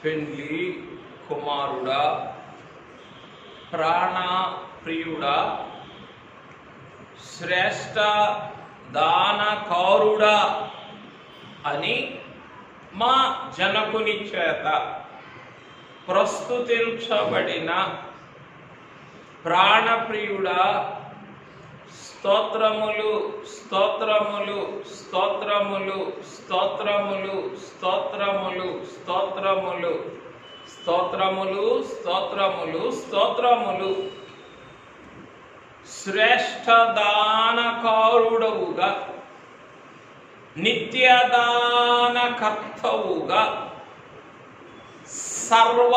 పెండ్లి కుమారుడా, ప్రాణ ప్రియుడా, శ్రేష్ఠ దానకారుడా అని మా జనకుని చేత ప్రస్తుతించబడిన ప్రాణప్రియుడా, స్తోత్రములు స్తోత్రములు స్తోత్రములు స్తోత్రములు స్తోత్రములు స్తోత్రములు స్తోత్రములు స్తోత్రములు స్తోత్రములు. శ్రేష్ఠ దానకారుడవుగా, నిత్యదానకర్తవుగా, సర్వదానకర్తవుగా,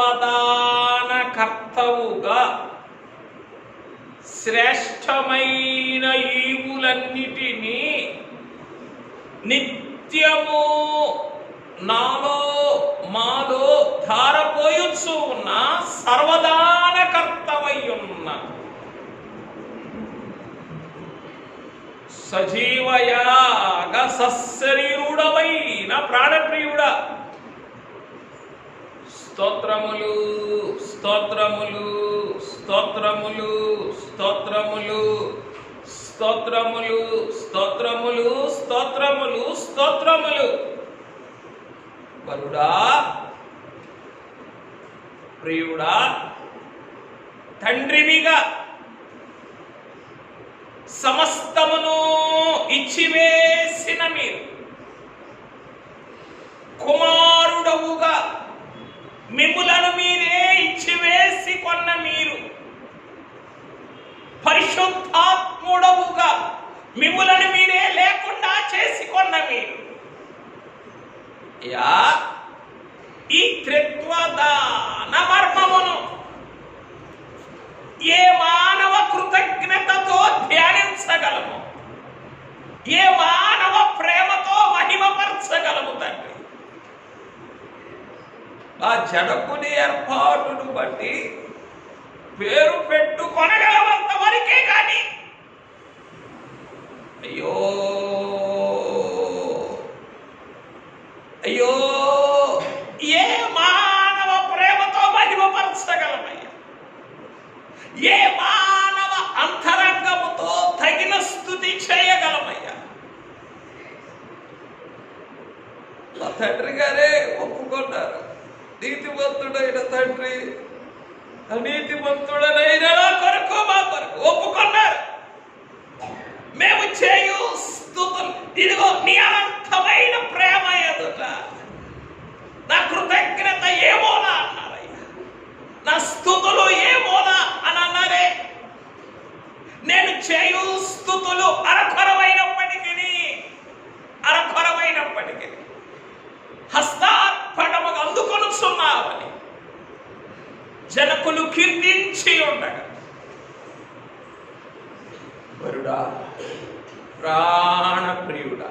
శ్రేష్టమైన ఈవులన్నిటినీ నిత్యము నాలో మాలో ధారపోయుచు ఉన్న సర్వదానకర్తవయ్యున్న సజీవయాగ సశరీరుడవైన ప్రాణప్రియుడా, స్తోత్రములు స్తోత్రములు స్తోత్రములు స్తోత్రములు స్తోత్రములు స్తోత్రములు స్తోత్రములు స్తోత్రములు. వరుడా, ప్రియుడా, తండ్రివిగా సమస్తమును ఇచ్చివేసిన మీరు, కుమారుడవుగా మిమ్ములను మీరే ఇచ్చివేసి కొన్న మీరు, పరిశుద్ధాత్ముడవుగా మిమ్ములను మీరే లేకుండా చేసి కొన్న మీరు, ఈ త్రిత్వదాన మర్మమును ఏ మానవ కృతజ్ఞతతో ధ్యానించగలము, ఏ మానవ ప్రేమతో మహిమపరచగలము తండ్రి. ఆ జనకుని ఏర్పాటును బట్టి పేరు పెట్టుకొనగలమంత వరకే కానీ అయ్యో అయ్యో ఏ మానవ ప్రేమతో మహిమపరచగలమయ్యా, ఏ మానవ అంతరంగముతో తగిన స్తుతి చేయగలమయ్యా. మా తండ్రి గారే ఒప్పుకున్నారు, నీతిమంతుడైన తండ్రి అనీతిమంతుడనైన నా కొరకు మా కొరకు ఒప్పుకున్నారు. మేము చేయు స్తుతులు ఇదిగో నీ అనంతమైన ప్రేమ ఎదుట నా కృతజ్ఞత ఏమోనా అన్నారయ్యా, నా స్తుతులు ఏమోనా అని అన్నారే. నేను చేయు స్తుతులు అరకొరమైనప్పటికీ హస్తార్పణముగా అందుకొనుచున్నావని జనకులు కీర్తించి ఉండగా, వరుడా, ప్రాణప్రియుడా,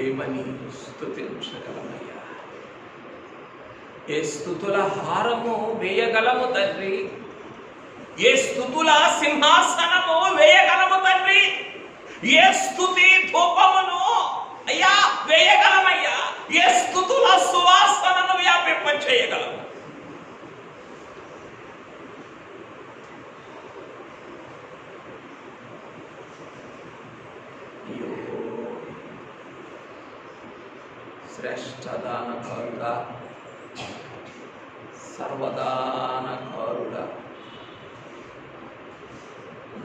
ఏమని స్తుతించగలమయ్యా? ఏ స్తుతుల హారము వేయగలము తండ్రి, ఏ స్తుతుల సింహాసనము వేయగలము తండ్రి, ఏ స్తుతి ధూపమును అయ్యా వేయగలమయ్యా, ఏ స్తుతుల సువాసనను వ్యాపింప చేయగలము. శ్రేష్టదానకారుడా, సర్వదానకారుడా,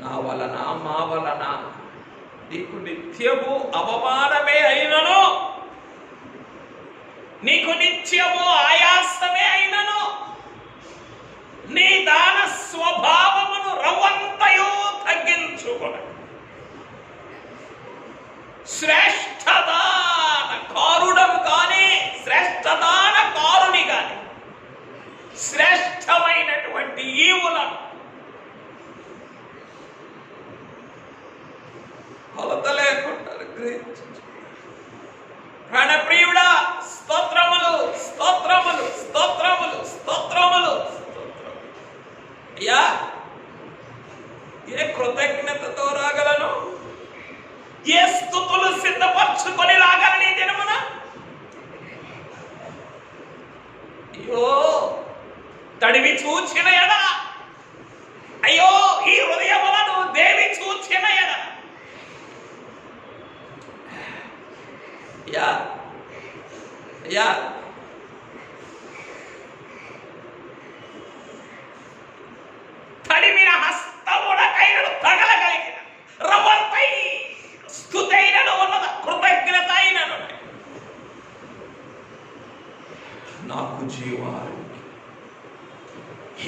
నా వలన మా వలన నీకు నిత్యము అవమానమే అయినను, నీకు నిత్యము ఆయాసమే అయినను, నీ దాన స్వభావమును రవ్వంతయు తగ్గించుకొన శ్రేష్టదానకారుడము కానీ శ్రేష్టదానకారుని కానీ శ్రేష్టమైనటువంటి ఈవులను కొలత లేకుండా ప్రాణప్రియుడా, స్తోత్రములు స్తోత్రములు స్తోత్రములు స్తోత్రములు స్తోత్రములు. అయ్యా, ఏ కృతజ్ఞతతో రాగలను, ఏ స్తుతులు సిద్ధపరచుకొని రాగలని దినమున అయ్యో తడివి చూచిన ఎడ, అయ్యో ఈ హృదయములను దేవి చూచిన ఎడ. యా యా తడిమిన హస్తముడకైనను తగలగలిగిన రవంతై స్తుతైనను ఉన్నద కృతజ్ఞత అయినను నాకు జీవాలు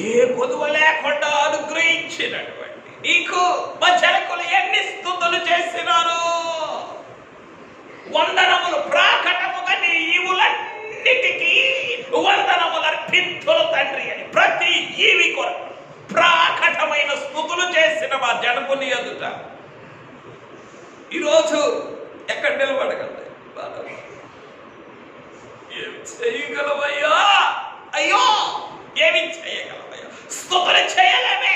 ఏ కొదువ లేకుండా అనుగ్రహించినటువంటి నీకు భజనకులు ఎన్ని స్తుతులు చేసినారు. వందనములు ప్రాకటముగా నీ ఈవులన్నిటికీ వందనములు అర్పింతులు తండ్రి అని ప్రతి ఈవి కొరకు ప్రాకటమైన స్తుతులు చేసిన మా జనముని ఎదుట ఈరోజు ఎక్కడ నిలబడగలరు? ఏమి చేయగలవయ్యా? అయ్యో ఏమి చేయగలవయ్యా? స్తుతులు చేయలేమే.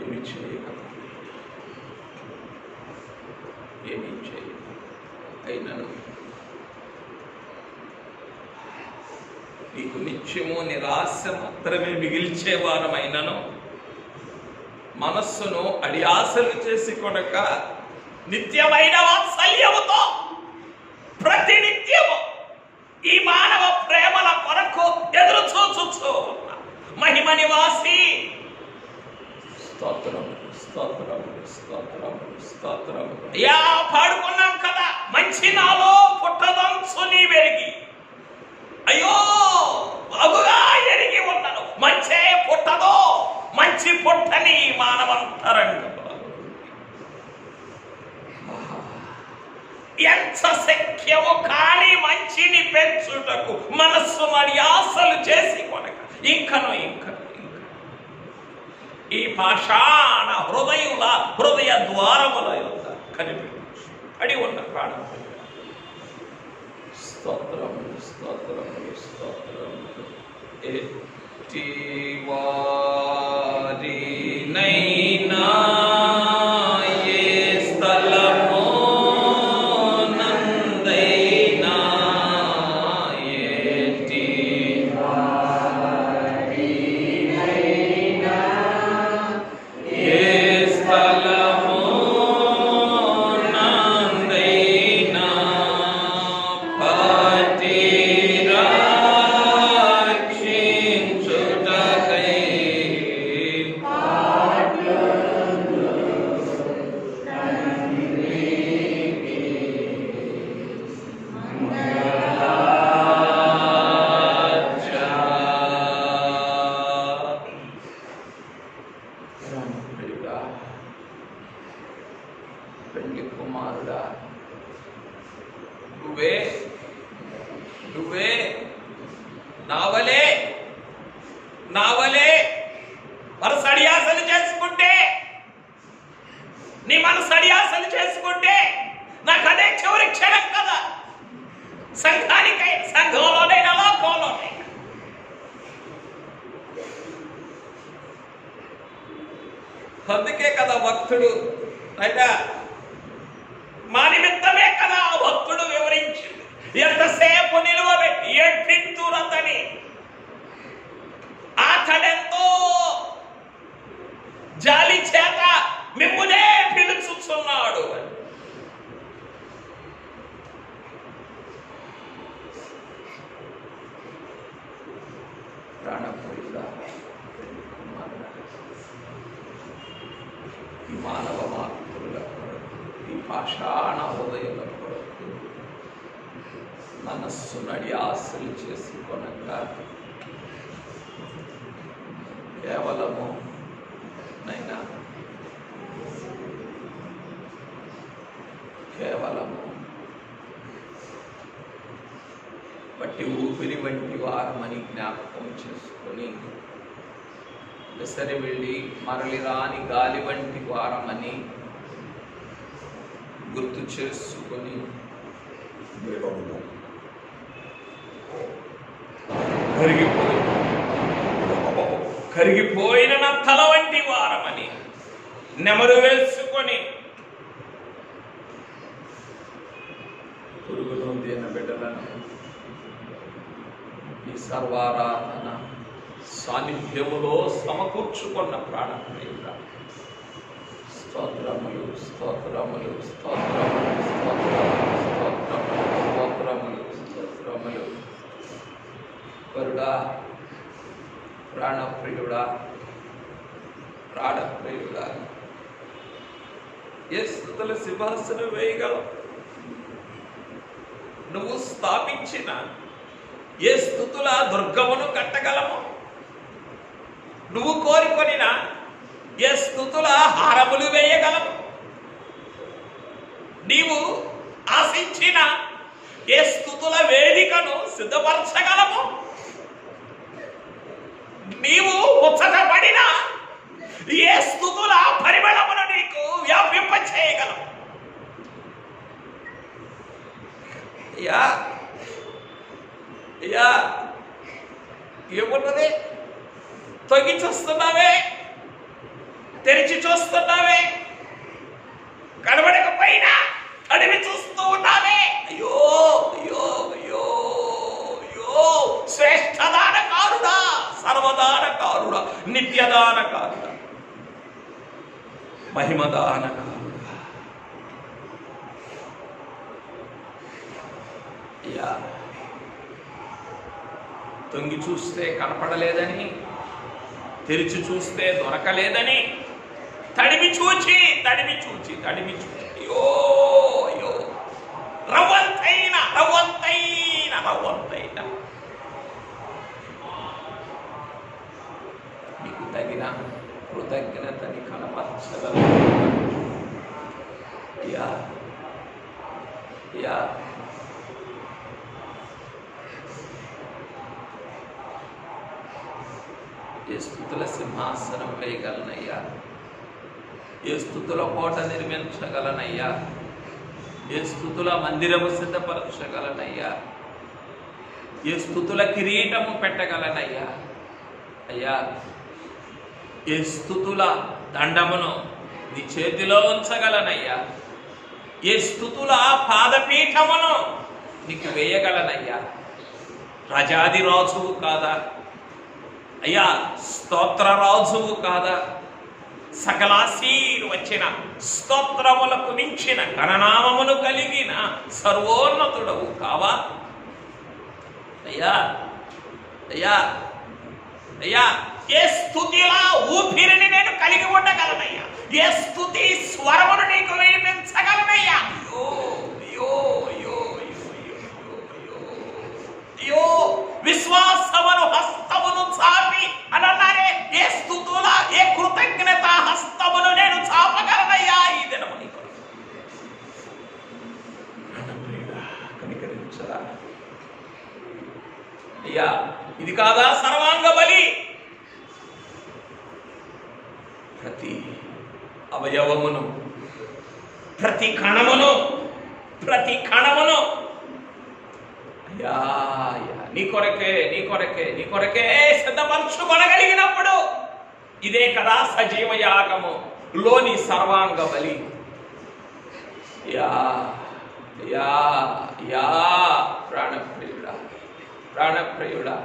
ఏమి చేయగలవు? ఏమి చేయగలవు? అయినను నీకు నిత్యము నిరాశ మాత్రమే మిగిల్చేవారమైనను మనస్సును అడియాసలు చేసి కొనక నిత్యమైన వాత్సల్యముతో ప్రతి నిత్యము ఈ మానవ ప్రేమల కొరకు ఎదురు చూచు మహిమ నివాసి స్తోత్రములు స్తోత్రములు స్తోత్రములు స్తోత్రములు. యా పాడుకున్నాం కదా, మంచి నాలో పుట్టదంచు నీ వెరిగి, అయ్యో బాగుగా ఎరిగి ఉన్నాను మంచే పుట్టదో, మంచి పుట్టని మానవంతరంగం. ఎంత శక్యము కాని మంచిని పెంచుటకు మనస్సు మరి ఆశలు చేసి కొనక ఇంకను ఇంకను ఈ పాషాణ హృదయ ద్వారముల యొక్క కనిపించు అడి ఉన్న ప్రాణం. స్తోత్రములు స్తోత్రములు స్తోత్రములు. ఎట్టివారినైనా పెళ్లి కుమారుడా, నువ్వే నావలే మనసు అడియాసలు చేసుకుంటే, నీ మనసు అడియాసలు చేసుకుంటే నాకు అదే చివరి క్షణం కదా. సంఘానికైనా సంఘంలోనైనా లోకంలోనైనా అందుకే కదా భక్తుడు అయినా మా నిమిత్తమే కదా ఆ భక్తుడు వివరించింది. ఎంతసేపు నిలువబెట్టి ఎట్టింతురతని అతడెంతో జాలి చేత మిమ్మునే పిలుచుచున్నాడు అని. ప్రాణప్రియుడా, ఈ మానవ మాతృల కొరకు, ఈ పాషాణ హృదయుల కొరకు మనస్సు నడి ఆశలు చేసి కొనక కేవలము నైనా బట్టి ఊపిరి వంటి వారమని జ్ఞాపకం చేసుకొని విసరి వెళ్ళి మరలి రాని గాలి వంటి వారమని గుర్తు చేసుకొని కరిగిపోయిన నా తల వంటి వారమని నెమరు వేసుకొని పురుగును దీన బిడ్డలను ఈ సర్వారాధన సాన్నిధ్యములో సమకూర్చుకున్న ప్రాణప్రియుడా, స్తోత్రములు స్తోత్రములు స్తోత్రములు స్తోత్రములు స్తోత్రములు స్తోత్రములు స్తోత్రములు. వరుడా, ప్రాణప్రియుడా, ప్రాణప్రియుడా, ఏ స్తుతుల సింహాసనం వేయగలవు? నువ్వు స్థాపించిన ఏ స్తుతుల దుర్గమును కట్టగలము? నువ్వు కోరుకొనిన ఏ స్తుతుల హారములు వేయగలము? నీవు ఆశించిన ఏ స్తుతుల వేదికను సిద్ధపరచగలము? నీవు ముచ్చటపడిన ఏ స్తుతుల పరిమళమును నీకు వ్యాపింప చేయగలము? ఏమున్నది? తొగి చూస్తున్నావే, తెరిచి చూస్తున్నావే, కనబడకపోయినా అడివి చూస్తూ ఉన్నావే. అయ్యో అయ్యో అయ్యో అయ్యో, శ్రేష్టదానకారుడా, సర్వదానకారుడా, నిత్యదానకారుడా, మహిమదానకారుడా. అయ్యా, తొంగి చూస్తే కనపడలేదని, తెరిచి చూస్తే దొరకలేదని, తడిమి చూచి అయ్యో అయ్యో, రవ్వంతైన నీకు తగిన కృతజ్ఞతని కనపరచగలరు. అయ్యా అయ్యా, ఏ స్తుతుల సింహాసనం వేయగలనయ్యా, ఏ స్తుతుల కోట నిర్మించగలనయ్యా, ఏ స్తుతుల మందిరము సిద్ధపరచగలనయ్యా, ఏ స్తుతుల కిరీటము పెట్టగలనయ్యా. అయ్యా, ఏ స్తుతుల దండమును నీ చేతిలో ఉంచగలనయ్యా, ఏ స్తుతుల పాదపీఠమును నీకు వేయగలనయ్యా. రాజాది రాజువు కాదా అయ్యా, స్తోత్ర రాజువు కాదా, సకలాశీర్వచన స్తోత్రములకు మించిన గణనామమును కలిగిన సర్వోన్నతుడవు కావా? అయ్యా అయ్యా అయ్యా, ఏ స్తుతిల ఊపిరిని నేను కలిగి ఉండగలనయ్యా, ఏ స్తుతి స్వరమును నీకు వినిపించగలనయ్యా. అయ్యో అయ్యో అయ్యో అయ్యో అయ్యో, విశ్వాసమును హస్తమును చాపి అన్నారే, ఏ స్తుతుల ఏ కృతజ్ఞత హస్తమును నేను చాపగలనయ్యా ఈ దినము నీకు. కనికరించరా అయ్యా, ఇది కాదా సర్వాంగ బలి? ప్రతి అవయవమును, ప్రతి కణమును అయ్యా నీ కొరకే సిద్ధపరచుకొనగలిగినప్పుడు ఇదే కదా సజీవ యాగము లోని సర్వాంగ బలి. యా యా యా, ప్రాణప్రియుడా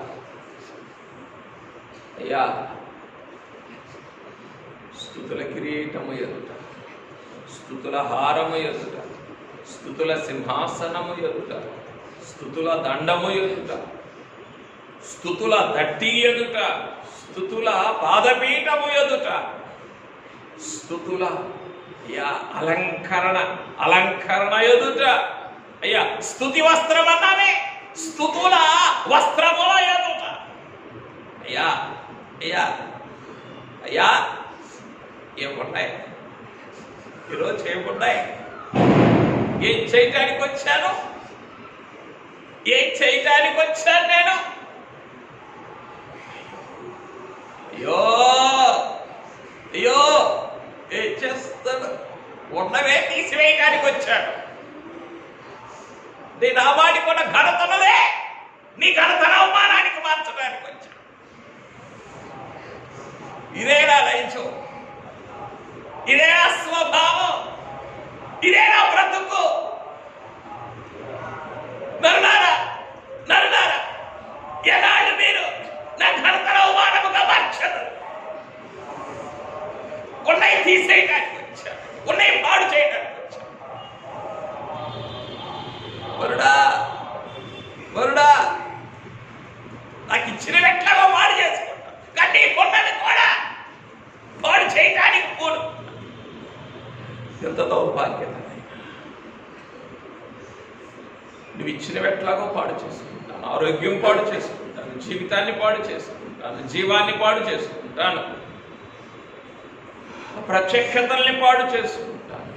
అయ్యా, స్తుతుల కిరీటము ఎదుట, స్తుతుల హారము ఎదుట, స్తుతుల సింహాసనము ఎదుట, స్తుతుల దండము ఎదుట, స్తుతుల దట్టి ఎదుట, స్తుతుల పాదపీఠము ఎదుట, స్తుతుల అలంకరణ ఎదుట అయ్యా, స్తుతి వస్త్రం అన్నామే, స్తుతుల వస్త్రముల ఎదుట అయ్యా అయ్యా అయ్యా, ఏమున్నాయి ఈరోజు? ఏమున్నాయి? ఏం చేయటానికి వచ్చాను నేను? అయ్యో అయ్యో, ఏం చేస్తాను? ఉన్నవే తీసివేయడానికి వచ్చాను. నీ నామానికి ఉన్న ఘనతనులే నీ ఘనతను అవమానానికి మార్చడానికి వచ్చాను. ఇదే నా లైన్సు. ఇదే నా స్వభావం, ఇదే నా బ్రతుకు. నరులారా నరులారా, ఎలాంటి మీరు నా ఘనతలో అవమానముగా మార్చరు. ఉన్నాయి తీసేయడానికి వచ్చారు, ఉన్నాయి పాడు చేయడానికి వచ్చారు. వరుడా వరుడా, నాకు ఇచ్చిన ఎట్లాగో పాడు చేసుకుంటాను, కానీ కొన్నది కూడా పాడు చేయడానికి పోను. ఎంత దౌర్భాగ్యత! నువ్వు ఇచ్చిన ఎట్లాగో పాడు చేసుకుంటాను, ఆరోగ్యం పాడు చేసుకుంటాను, జీవితాన్ని పాడు చేసుకుంటాను, జీవాన్ని పాడు చేసుకుంటాను, ప్రత్యక్షతల్ని పాడు చేసుకుంటాను.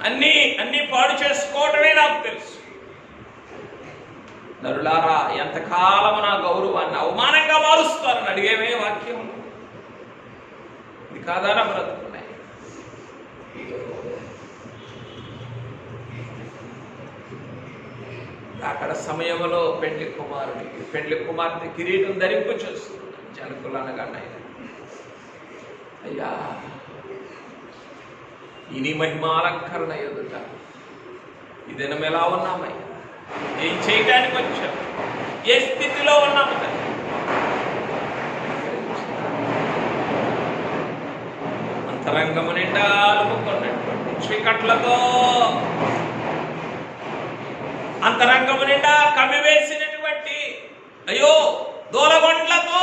అన్నీ పాడు చేసుకోవటమే నాకు తెలుసు. నరులారా, ఎంతకాలము నా గౌరవాన్ని అవమానంగా మారుస్తారని అడిగేమే వాక్యం. ఇది కాదా నా బ్రతుకున్నాయి? అక్కడ సమయంలో పెండ్లి కుమార్తె కిరీటం ధరింపు చేస్తున్నాను జనకులు అనగా అయ్యా, ఇని మహిమాలంకరణ ఎదుట ఈ దినం ఎలా ఉన్నామయ్యా? ఏం చేయడానికి వచ్చాం? ఏ స్థితిలో ఉన్నాము? అంతరంగము నిండా అలుముకున్నటువంటి చీకట్లతో, అంతరంగము నిండా కమ్మివేసినటువంటి అయ్యో దూలగొండ్లతో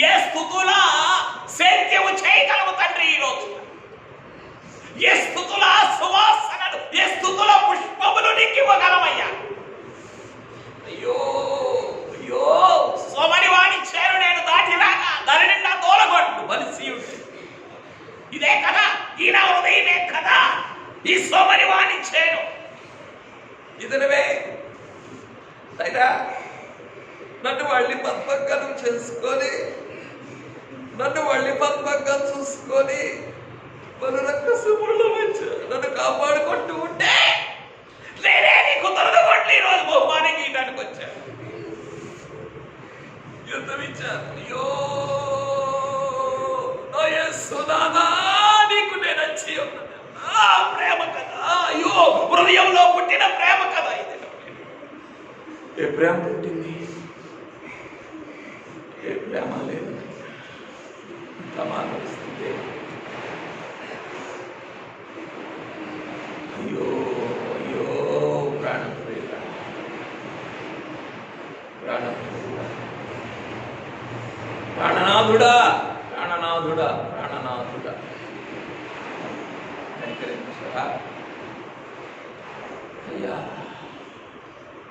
ఏ స్థుతుల సేద్యము చేయగలవు తండ్రి? ఈరోజు ఏ స్థుతుల సువాసనలు, ఏ స్థుతుల పుష్పములు నీకు ఇవ్వగలమయ్యా? అయ్యో అయ్యో, సోమరి వాణి చేరు నేను దాటిరాగా దాని నిండా దూలగొండు బలిసీయుడు. ఇదే కదా ఈ నా హృదయమే కదా ఈ సోమరి వాణి చేను. ఇదనవే అయినా నన్ను మళ్ళీ పద్మగ్గం చేసుకొని, నన్ను మళ్ళీ పద్మగ్గం చూసుకొని నన్ను కాపాడుకుంటూ ఉంటే నేనే నీకు దొరకబట్టి ఈరోజు బహుమానం గీయడానికి వచ్చాను. ఎంత విచారం! అయ్యో సునాదా, నీకు నేను వచ్చి ప్రేమ కదా. అయ్యో, హృదయంలో పుట్టిన ప్రేమ కదా ఇది. ఏ ప్రేమ పుట్టింది? ఏ ప్రేమ లేదు. సమాధిస్తే అయ్యో అయ్యో, ప్రాణం ప్రియుల, ప్రాణం ప్రియుల, ప్రాణనాథుడా ప్రాణనాథుడా ప్రాణనాథుడా, కనికరించరా అయ్యా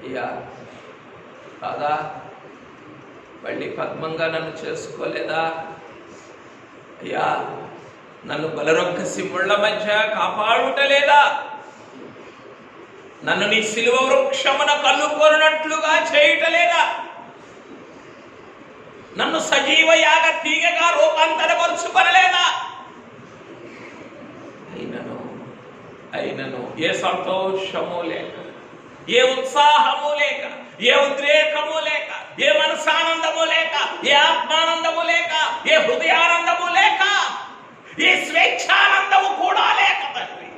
అయ్యా. కాదా మళ్ళీ పద్మంగా నన్ను చేసుకోలేదా అయ్యా? నన్ను బలరొక్క సిమ్ముళ్ల మధ్య కాపాడుటలేదా? నన్ను నీ సిలువ వృక్షమున కలుకొనున్నట్లుగా చేయుటలేదా? నన్ను సజీవ యాగ తీగగా రూపాంతరపరుచుకొనలేదా? అయినను ఏ సంతోషము లేక, ఏ ఉత్సాహము లేక, ఏ ఉద్రేకము లేక, ఏ మనసానందము లేక, ఏ ఆత్మానందము లేక, ఏ హృదయానందము లేక, ఏ స్వేచ్ఛానందము కూడా లేక తండ్రి.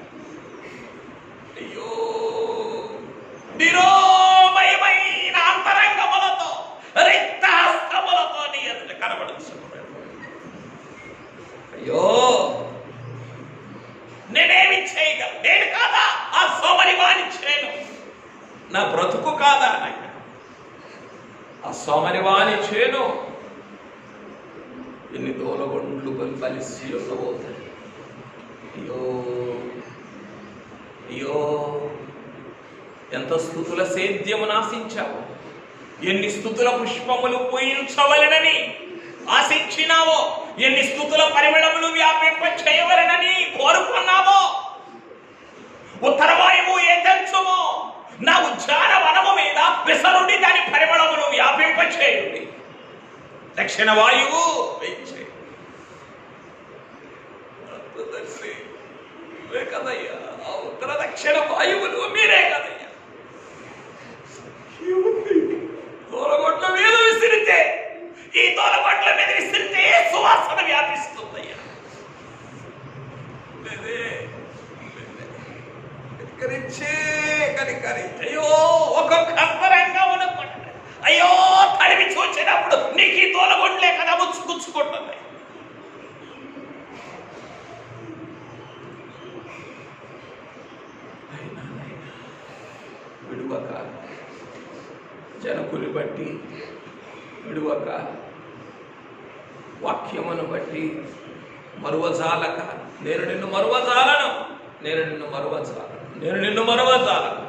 అయ్యో, నిరోమయమైన అంతరంగములతో, రిక్త హస్తములతో నీ ఎదుట కనబడుచున్నాడు. అయ్యో, నేనేమి చేయగలను? నేను కాదా ఆ సోమరి వాణి చేను? నా బ్రతుకు కాదా నాయన ఆ సోమరి వాణి చేను? ఎన్ని దూలగొండ్లు బలిసి ఉండబోతాయి. అయ్యో అయ్యో, ఎంత స్తుతుల సేద్యము నాశించావు, ఎన్ని స్తుతుల పుష్పములు పూయించవలెనని ఆశించినావో, ఎన్ని స్తుతుల పరిమళములు వ్యాపింప చేయవలెనని కోరుకున్నావో. ఉత్తరవాయువు ఏతెంచుమో నా ఉద్యానవనము మీద విసరుడి దాని పరిమళమును వ్యాపింప చేయుడి. దక్షిణ వాయువు వేయించే కదయ్యా, ఆ ఉత్తర దక్షిణ వాయువులు మీరే కదయ్యా. తోలగొట్ల మీద విసిరితే, ఈ తోలగొట్ల మీద విసిరితే సువాసన వ్యాపిస్తుందయ్యా. అయ్యో ఒక్కొక్క అంతరంగా అయ్యో తడివి చూసినప్పుడు నీకు ఈ తోలగొండలే కదా ముచ్చుకుంటుంది. విడువక జనకులు బట్టి, విడువక వాక్యమును బట్టి మరువజాలక, నేను నిన్ను మరువజాలను, నేను నిన్ను మరువజాలను, నేను నిన్ను మరువజాలను,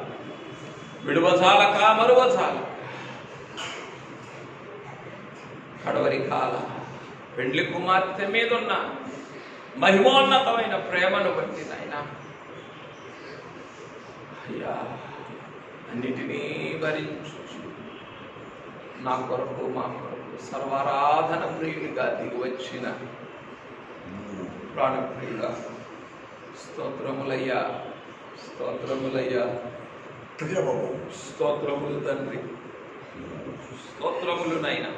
విడువజాలక మరువజాల. కడవరి కాల పెండ్లి కుమార్తె మీదున్న మహిమోన్నతమైన ప్రేమను బట్టి నాయనా అయ్యా అన్నిటినీ భరించు నా కొరకు మా కొరకు సర్వారాధన ప్రియుడిగా దిగి వచ్చిన ప్రాణప్రియుడా స్తోత్రములయ్యా, స్తోత్రములయ్యా, స్తోత్రములు తండ్రి, స్తోత్రములు నాయనా.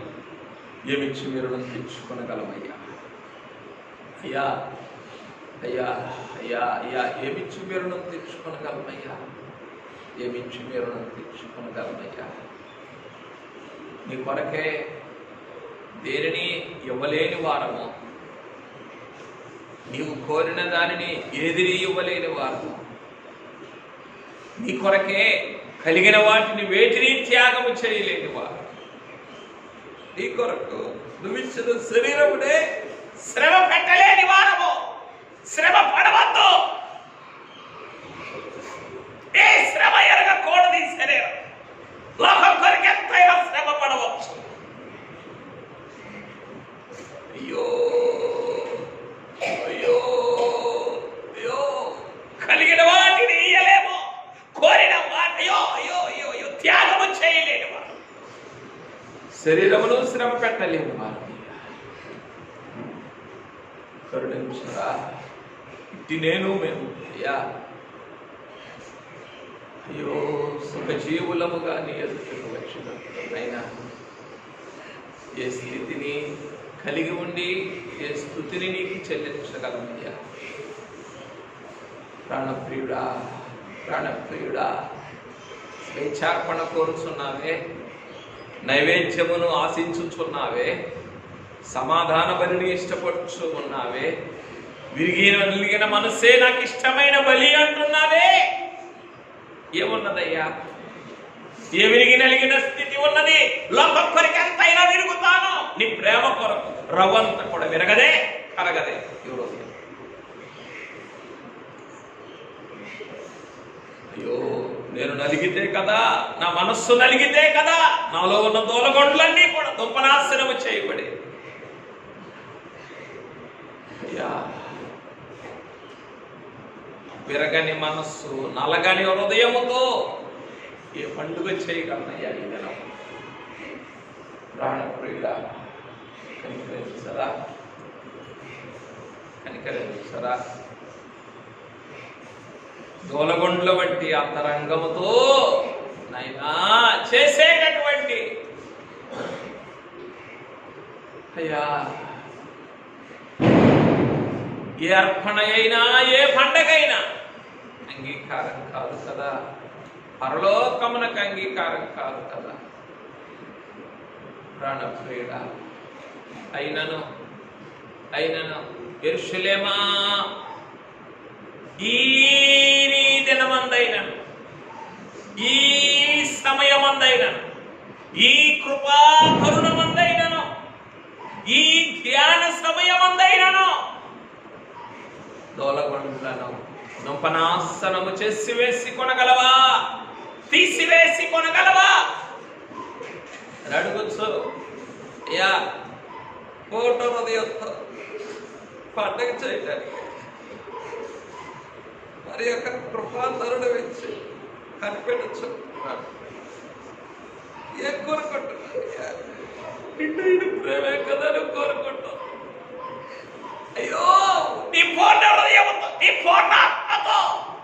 ఏమిచ్చి మీరు తెచ్చుకొనగలమయ్యా అయ్యా, అయ్యా, అయ్యా, అయ్యా, ఏమిచ్చి మీరు తెచ్చుకొనగలమయ్యా, ఏమిచ్చి మీరు తెచ్చుకొనగలమయ్యా. నీ కొరకే దేనిని ఇవ్వలేని వారము, నీవు కోరిన దానిని ఏదిని ఇవ్వలేని వారము, నీ కొరకే కలిగిన వాటిని వేటిని త్యాగము చేయలేని వారు, నీ కొరకు నువ్విచ్చిన శరీరమునే శ్రమ పెట్టలేని వారము. శ్రమ పడవద్దు, ఏ శ్రమ ఎరగకూడదు. ఈ శరీరం లోకం కొరకు ఎంతైనా శ్రమ పడవచ్చు. అయ్యో అయ్యో అయ్యో, కలిగిన వాటిని ఇయ్యలేము, కోరిన వాటి అయ్యో అయ్యో అయ్యో అయ్యో త్యాగము చేయలేని వారు, శరీరమును శ్రమ పెట్టలేని వారు కరుణించరా. ఇట్టి నేను మేము అయ్యా, అయ్యో సుఖజీవులముగా నీ ఎదుటకు వచ్చినైనా ఏ స్థితిని కలిగి ఉండి ఏ స్థుతిని నీకు చెల్లించగలమయ్యా. ప్రాణప్రియుడా, ప్రాణప్రియుడా, స్వేచ్ఛార్పణ కోరుచున్నావే, నైవేద్యమును ఆశించుచున్నావే, సమాధాన బలిని ఇష్టపడుచు ఉన్నావే, విరిగిన మనస్సే నాకు ఇష్టమైన బలి అంటున్నావే. ఏమున్నదయ్యా? ఏ విరిగి నలిగిన స్థితి ఉన్నది? లోకం కొరకు ఎంతైనా విరుగుతాను, నీ ప్రేమ కొరకు రవ్వంత కూడా విరగదే, కరగదే. అయ్యో నేను నలిగితే కదా, నా మనస్సు నలిగితే కదా, నాలో ఉన్న దూలగొండ్లన్నీ కూడా దుంపనాశనము చేయబడి అయ్యా, విరగని మనస్సు నలగని హృదయముతో ఏ పండుగ చేయగలనయ్యా ఈ దినం. ప్రాణప్రియుడా కనికరించరా, కనికరించరా. దూలగొండ్ల వంటి అంతరంగముతో నైనా చేసేటటువంటి అయ్యా ఏ అర్పణ అయినా ఏ పండగైనా అంగీకారం కాదు కదా, పరలోకమునకు అంగీకారం కాదు కదా. ప్రాణప్రియుడా అయినను యెరూషలేమా, ఈ దినమందైనను, ఈ సమయమందైనను, ఈ కృపా కరుణమందైనను, ఈ ధ్యాన సమయమందైనను దోలగొండ్లను దుంపనాశనము చేసి వేసి కొనగలవా, తీసివేసి కొనగలవా అని అడుగుచ్చు. అయ్యా ఫోటో హృదయంతో పండగ చేయడానికి మరి యొక్క కృపాధరుడు ఇచ్చి కనిపెట్టచ్చు. ఏం కోరుకుంటున్నాను? నిండు ప్రేమే కదా నువ్వు కోరుకుంటావు. అయ్యో నీ పూర్ణ హృదయంతో, నీ పూర్ణ ఆత్మతో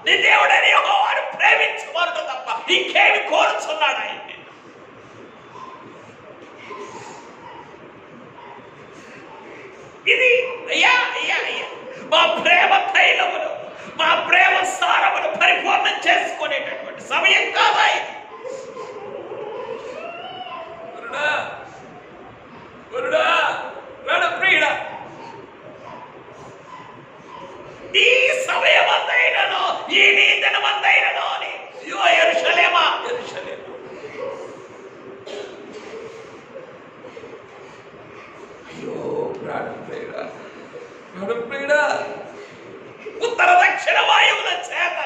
నీ దేవుడని యెహోవాను ప్రేమించమను తప్ప ఇంకేమి కోరుచున్నాడు ఆయన? ఇది అయ్యా అయ్యా అయ్యా మా ప్రేమ తైలమును, మా ప్రేమ సారమును పరిపూర్ణం చేసుకునేటటువంటి సమయం కాదా ఇది? ఈ సమయమంతైనను, ఈ దినమంతైనను అని యెరూషలేమా, యెరూషలేమా, అయ్యో ప్రాణప్రియుడా, ప్రాణప్రియుడా, ఉత్తర దక్షిణ వాయువుల చేత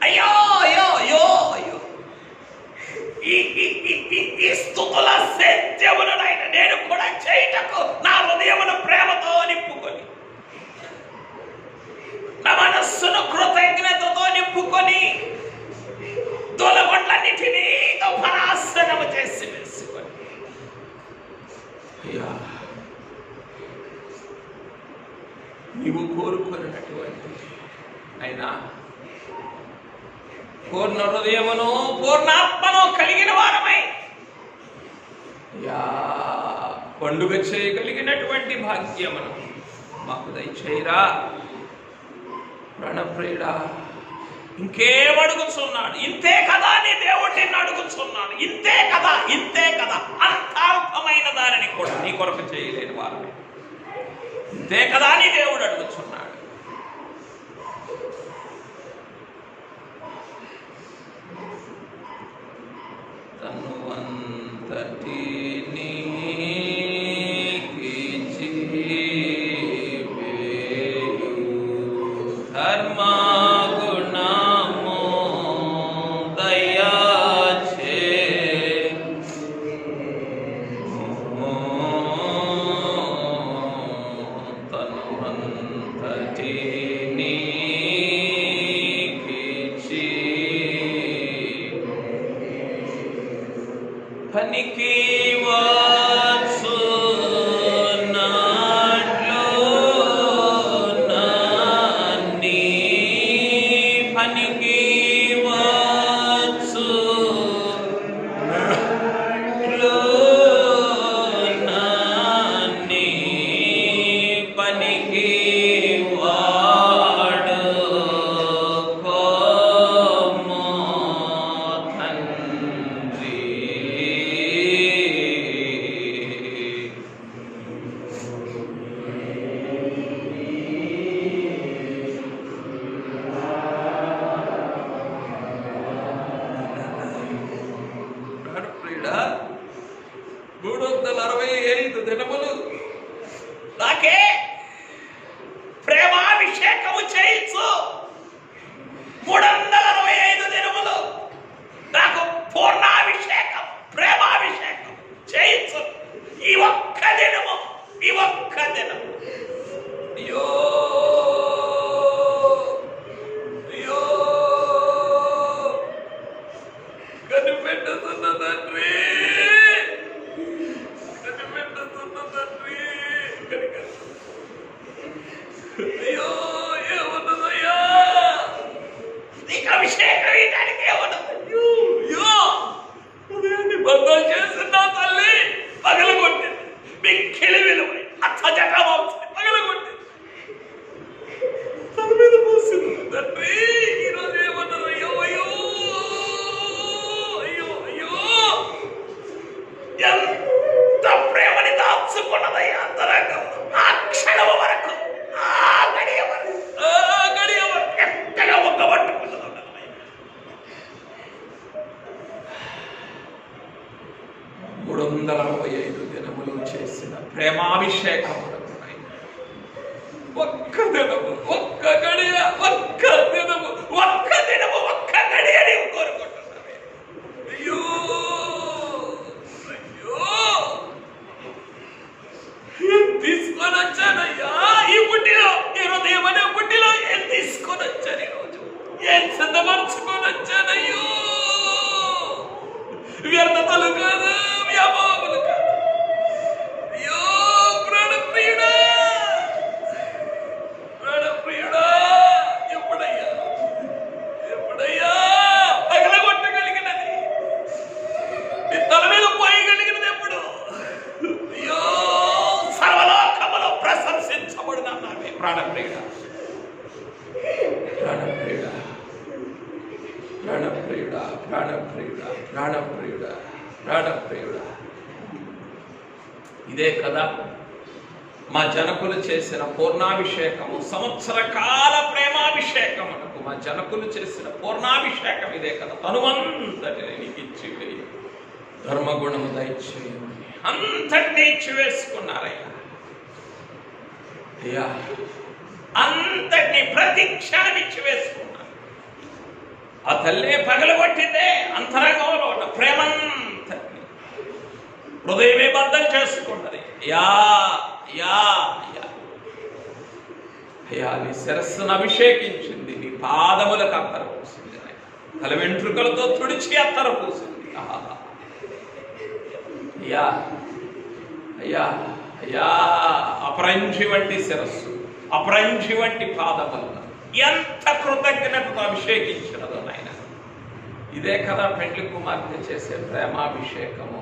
అయ్యో అయ్యో అయ్యో అయ్యో ఈ స్తుతుల సేద్యమును నేను కూడా చేయుటకు నా హృదయమును ప్రేమతో నింపుకొని, నా మనస్సును కృతజ్ఞతతో నింపుకొని, దొలగొండ్లన్నిటినీ ఫలాసనము చేసి వేసుకొని, అయ్యా నీవు కోరుకున్నటువంటి అయినా పూర్ణ హృదయమును పూర్ణాత్మను కలిగిన వారమై పండుగ చేయగలిగినటువంటి భాగ్యమును మాకు దయచేయరా ప్రాణప్రియుడా. ఇంకేం అడుగుతున్నాడు? ఇంతే కదా నీ దేవుడు నిన్ను అడుగుతున్నాడు. ఇంతే కదా, ఇంతే కదా. అంతాల్పమైన దానిని కూడా నీ కొరకు చేయలేని వారమే. ఇంతే కదా నీ దేవుడు అడుగుతున్నాడు. పనికి వచ్చు నాట్లో నాన్ని, పనికి వచ్చు నాట్లో నాన్ని, పనికి ప్రియుడా 365 దినములు నాకే ప్రేమాభిషేకము చేయించు. 365 దినములు నాకు పూర్ణాభిషేకం, ప్రేమాభిషేకం చేయించు. ఈ ఒక్క దినము, ఈ ఒక్క దినము. అయ్యో అయ్యో కనిపెట్టుతున్న తండ్రి, కనిపెట్టుతున్న తండ్రి, అయ్యో ఏమున్నదయ్యా నీకు అభిషేకం ఇయడానికి ఏమున్నది? అయ్యో ఉదయాన్ని బంధం చేసిన తల్లి పగలగొట్టింది. మిక్కిలి విలువై అత్త జటామాంసం పగలగొట్టింది, తన మీద పోసింది. తండ్రి ఈరోజు ఏమన్నారు? అయ్యో అయ్యో అయ్యో అయ్యో ఎంత ప్రేమని దాచుకున్నదయ్యా అంతరంగంలో. ఆ క్షణం వరకు, ఆ గడియ వరకు, ఆ గడియ వరకు ఎంతగా ఒక్కబట్టుకున్నదో. 365 దినములు చేసిన ప్రేమాభిషేకములకు ఒక్క దినము, ఒక్క గడియ, ఒక్క దినము, ఒక్క దినము, ఒక్క గడియ నీవు కోరుకుంటున్నావే. అయ్యో అయ్యో ఏం తీసుకొని వచ్చానయ్యా ఈ పుట్టిలో, ఈ హృదయం అనే పుట్టిలో ఏం తీసుకొని వచ్చాను ఈరోజు? ఏం సిద్ధపరచుకొని వచ్చానయ్యో? వ్యర్థతలు కాదు, వ్యామోహములు కాదు. అయ్యో ప్రాణప్రియుడా, ప్రాణప్రియుడా, ఎప్పుడయ్యా ప్రాణప్రియుడా, ప్రాణప్రియుడా, ప్రాణప్రియుడా, ప్రాణప్రియుడా, ప్రాణప్రియుడా. ఇదే కదా మా జనకులు చేసిన పూర్ణాభిషేకము, సంవత్సర కాల ప్రేమాభిషేకమునకు మా జనకులు చేసిన పూర్ణాభిషేకం ఇదే కదా. తనువంతటిని నీకు ఇచ్చివేయి, ధర్మగుణము దయచేయమని అంతటినీ ఇచ్చివేసుకున్నారయ్యా. అయ్యా, అంతటినీ ప్రతి క్షణం ఇచ్చివేసుకున్నారు. ఆ తల్లే పగలగొట్టిందే అంతరంగంలో ఉన్న ప్రేమంతటిని, హృదయమే బద్దలు చేసుకున్నది. యా యా యా అయ్యా, నీ శిరస్సును అభిషేకించింది, నీ పాదములకు అత్తర పూసింది, తల వెంట్రుకలతో తుడిచి అత్తర పూసింది. అయ్యా అయ్యా అయ్యా, అపరంజి వంటి శిరస్సు, అపరంజి వంటి పాదములను ఎంత కృతజ్ఞతతో అభిషేకించినదో నాయన. ఇదే కదా పెండ్లి కుమార్తె చేసే ప్రేమాభిషేకము.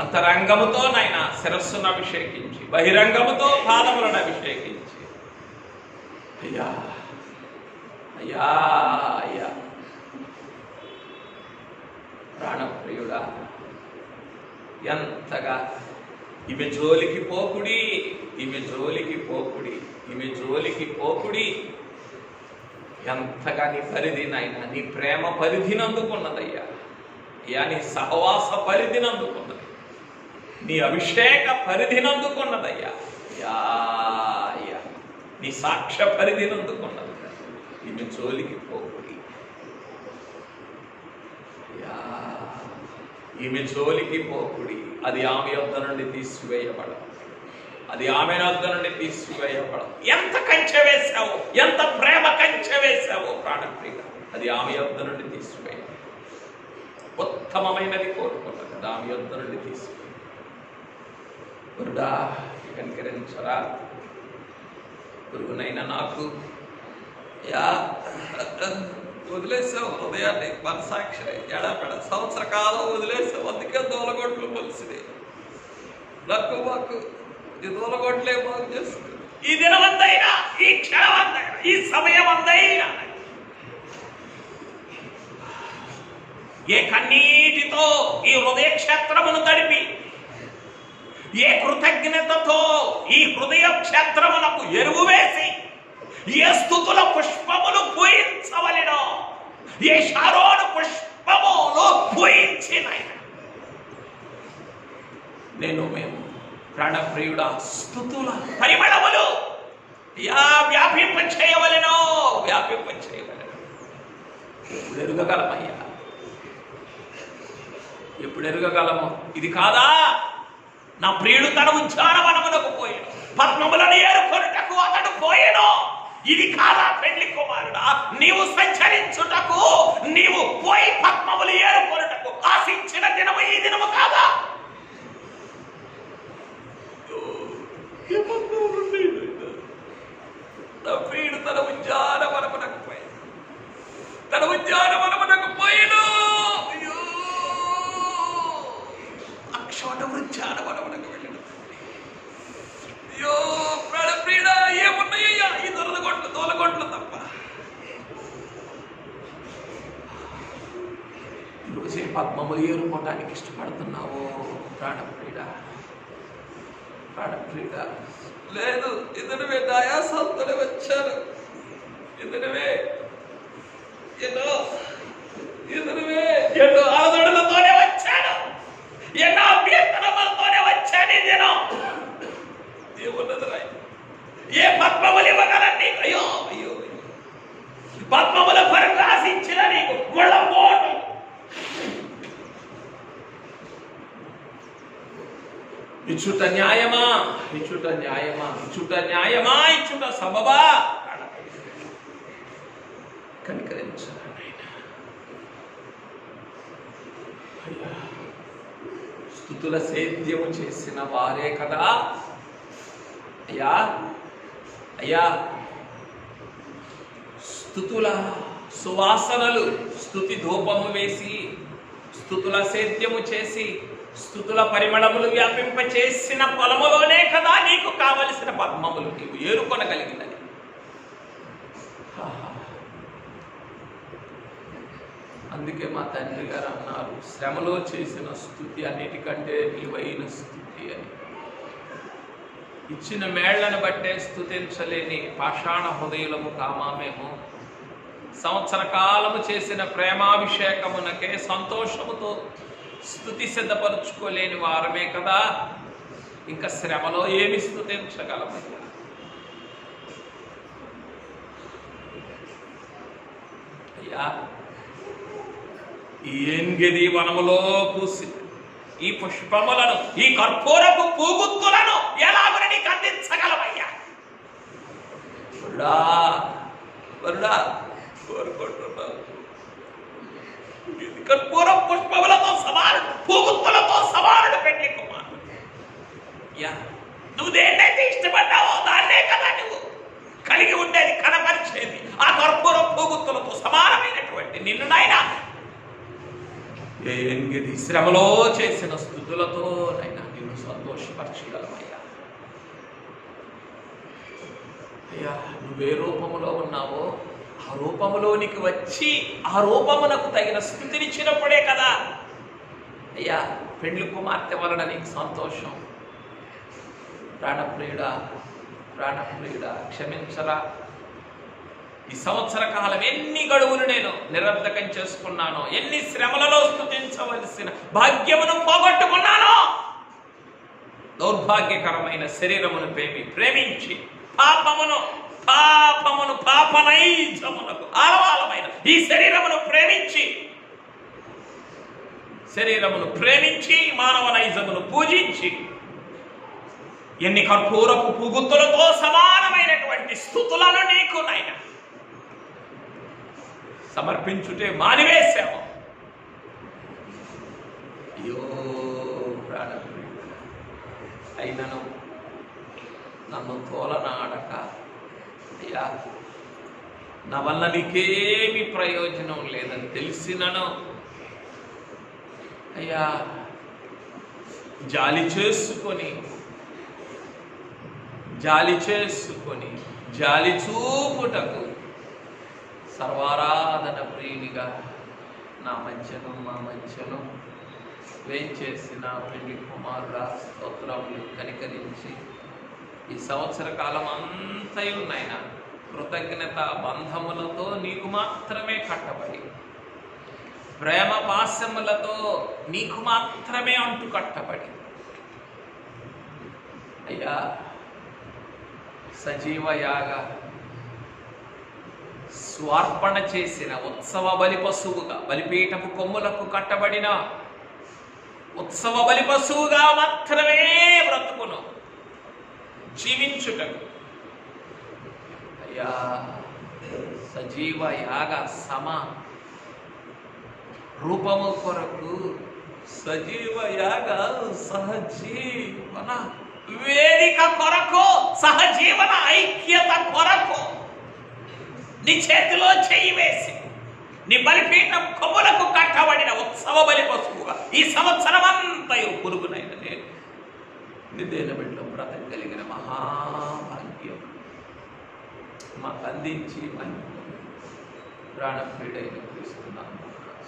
అంతరంగముతో నాయన శిరస్సును అభిషేకించి, బహిరంగముతో పాదములను అభిషేకించి, అయ్యా అయ్యా అయ్యా, ప్రాణప్రియుడా, ఎంతగా ఈమె జోలికి పోకుడి, ఈమె జోలికి పోకుడి, ఈమె జోలికి పోకుడి. ఎంతగా నీ పరిధి నాయన, నీ ప్రేమ పరిధిని అందుకున్నదయ్యా. అయ్యా, నీ సహవాస పరిధిని అందుకున్నది, నీ అభిషేక పరిధిని అందుకున్నదయ్యా. యా యా, నీ సాక్ష్య పరిధిని అందుకున్నది. ఈమె జోలికి పోకుడి, యా, ఈమె జోలికి పోకుడి. అది ఆమె యొద్ద నుండి తీసివేయబడదు, అది ఆమె యొద్ద నుండి తీసివేయబడదు. ఎంత కంచె వేశావు, ఎంత ప్రేమ కంచె వేశావు ప్రాణప్రియ, అది ఆమె యొద్ద నుండి తీసివేయ. ఉత్తమమైనది కోరుకున్నది, అది ఆమె యొద్ద నుండి తీసివేయ. గురుడా, కనికరించరా గురువునైనా నాకు. యా, వదిలేసావు హృదయాన్ని, మనసాక్షి ఎడాపెడ సంవత్సర కాలం వదిలేసావు. అందుకే దూలగొట్లు మొలిసింది నాకు మాకు. ఈ దూలగొట్లే బాగు చేస్తుంది. ఈ దినమందైనా, ఈ క్షణమందైనా, ఈ సమయం అందైనా ఏ కన్నీటితో ఈ హృదయ క్షేత్రమును తడిపి, ఏ కృతజ్ఞతతో ఈ హృదయ క్షేత్రమునకు ఎరువు వేసి, ఏ స్తుతుల పుష్పములు పూయించవలెనో, ఏ షారోను పుష్పములు పూయించిన మేము ప్రాణప్రియుడా స్తుతుల పరిమళములు వ్యాపింప చేయవలెనో, వ్యాపింప చేయవలెనో. ఎప్పుడు ఎరుగగలమయ్యా, ఎప్పుడు ఎరుగగలము? ఇది కాదా నా ప్రియుడు తన ఉద్యానవనమునకు పోయాడు, పద్మములను ఏరుకొనుటకు అతడు పోయాను. ఇది కాదా పెండ్లి కుమారుడా, నీవు సంచరించుటకు, నీవు పోయి పద్మములు ఏరుకొనుటకు ఆశించిన దినము ఈ దినము కాదా? నా ప్రియుడు తన ఉద్యానవనమునకు పోయాడు, తన ఉద్యానవనమునకు పోయాను. అక్షోట ఉద్యానవనమునకు వెళ్ళాడు. అయ్యో ప్రాణప్రియుడా, ఏమున్నాయ్యా ఈ దొరగొట్లు తప్ప. ఈరోజే పద్మములు ఏరుకోవటానికి ఇష్టపడుతున్నావు ప్రాణప్రియుడా, ప్రాణప్రియుడా. లేదు, ఇద్దరువే దయాసంతులు వచ్చారు, ఇద్దరువే ఎన్నో ఆదరణలతోనే వచ్చాను, ఎన్నో అభ్యర్థనలతోనే వచ్చాను. ఈ దినం ఏమున్నది రాయి, ఏ పద్మములు ఇవ్వగలను నీకు? అయ్యో అయ్యో, పద్మముల పరుగు ఆశించిన నీకు ముళ్ళ పోటు. ఇచ్చుట న్యాయమా, ఇచ్చుట న్యాయమా, ఇచ్చుట న్యాయమా, ఇచ్చుట సబబా? కనికరించు అయ్యా. స్తుతుల సేద్యము చేసిన వారే కదా అయ్యా. అయ్యా, స్తుతుల సువాసనలు, స్తుతి ధూపము వేసి, స్తుతుల సేద్యము చేసి, స్తుతుల పరిమళములు వ్యాపింప చేసిన పొలములోనే కదా నీకు కావలసిన పద్మములు నీవు ఏరుకొనగలిగినది. మా తండ్రి గారు అన్నారు, శ్రమలో చేసిన స్తుతి అన్నిటికంటే నీవైన స్తుతి అని. ఇచ్చిన మేళ్లను బట్టే స్తుతించలేని పాషాణ హృదయులము కామా మేము. సంవత్సర కాలము చేసిన ప్రేమాభిషేకమునకే సంతోషముతో స్తుతి సిద్ధపరుచుకోలేని వారమే కదా, ఇంకా శ్రమలో ఏమి స్తుతించగలమయ్యా? అయ్యా, ఈ ఎంగిది వనములో పూసి ఈ పుష్పములను, ఈ కర్పూరపు పూగుత్తులను ఎలాగని నీకు అందించగలమయ్యా? కోరుకుంటున్నావు, కర్పూర పుష్పములతో సమానుడు, పూగుత్తులతో సమానుడు పెళ్లి కుమారుడు. నువ్వు దేన్నైతే ఇష్టపడ్డావో దాన్నే కదా నువ్వు కలిగి ఉండేది, కనపరిచేది. ఆ కర్పూర పూగుత్తులతో సమానమైనటువంటి నిన్ను నాయన ఎంగిది శ్రమలో చేసిన స్తుతులతో నైనా నిన్ను సంతోషపరచగలమయ్యా. అయ్యా, నువ్వే రూపములో ఉన్నావో ఆ రూపములోనికి వచ్చి ఆ రూపమునకు తగిన స్థితినిచ్చినప్పుడే కదా అయ్యా పెండ్లి కుమార్తె వలన నీకు సంతోషం. ప్రాణప్రియుడా, క్షమించరా. ఈ సంవత్సర కాలం ఎన్ని గడువులు నేను నిరర్ధకం చేసుకున్నానో, ఎన్ని శ్రమలలో స్తుతించవలసిన భాగ్యమును పోగొట్టుకున్నానో. దౌర్భాగ్యకరమైన శరీరమును ప్రేమించి పాపనైజమునకు ఆలవాలమైన ఈ శరీరమును ప్రేమించి మానవ నైజమును పూజించి ఎన్ని కర్పూరపు పూగుత్తులతో సమానమైనటువంటి స్తుతులను నీకు నాయనా సమర్పించుటే మానివేశాము. అయ్యో ప్రాణప్రియుడా, అయినను నన్ను తోలనాడక అయ్యా, నా వల్ల నీకేమి ప్రయోజనం లేదని తెలిసినను అయ్యా, జాలి చేసుకొని జాలి చూపుటకు సర్వారాధన ప్రియునిగా మా మధ్యలో వేంచేసిన పెళ్లి కుమారుడా స్తోత్రములు కనికరించి ఈ సంవత్సర కాలం అంతయు నాయనా కృతజ్ఞత బంధములతో నీకు మాత్రమే కట్టబడి, ప్రేమ పాశములతో నీకు మాత్రమే అంటు కట్టబడి అయ్యా సజీవ యాగ స్వార్పణ చేసిన ఉత్సవ బలి పశువుగా, బలిపీఠపు కొమ్ములకు కట్టబడిన ఉత్సవ బలి పశువుగా మాత్రమే బ్రతుకును జీవించుటకు అయ్యా సజీవ యాగ రూపము కొరకు సజీవ యాగ సహజీవన వేదిక కొరకు, సహజీవన ఐక్యత కొరకు నీ చేతిలో చెయ్యి వేసి నీ బలిపీఠం కొమ్ములకు కట్టబడిన ఉత్సవ బలి పశువుగా ఈ సంవత్సరం అంతయు పురుగునైన నేను నిదేన బిడ్డ బ్రతకగలిగిన మహాభాగ్యం మాకు అందించి ప్రాణప్రియుడైన క్రీస్తున్నాము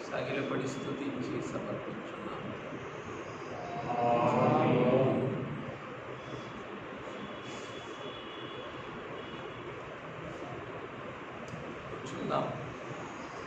సగిలపడి స్తుతించి సమర్పించున్నాము. చూద్దాం.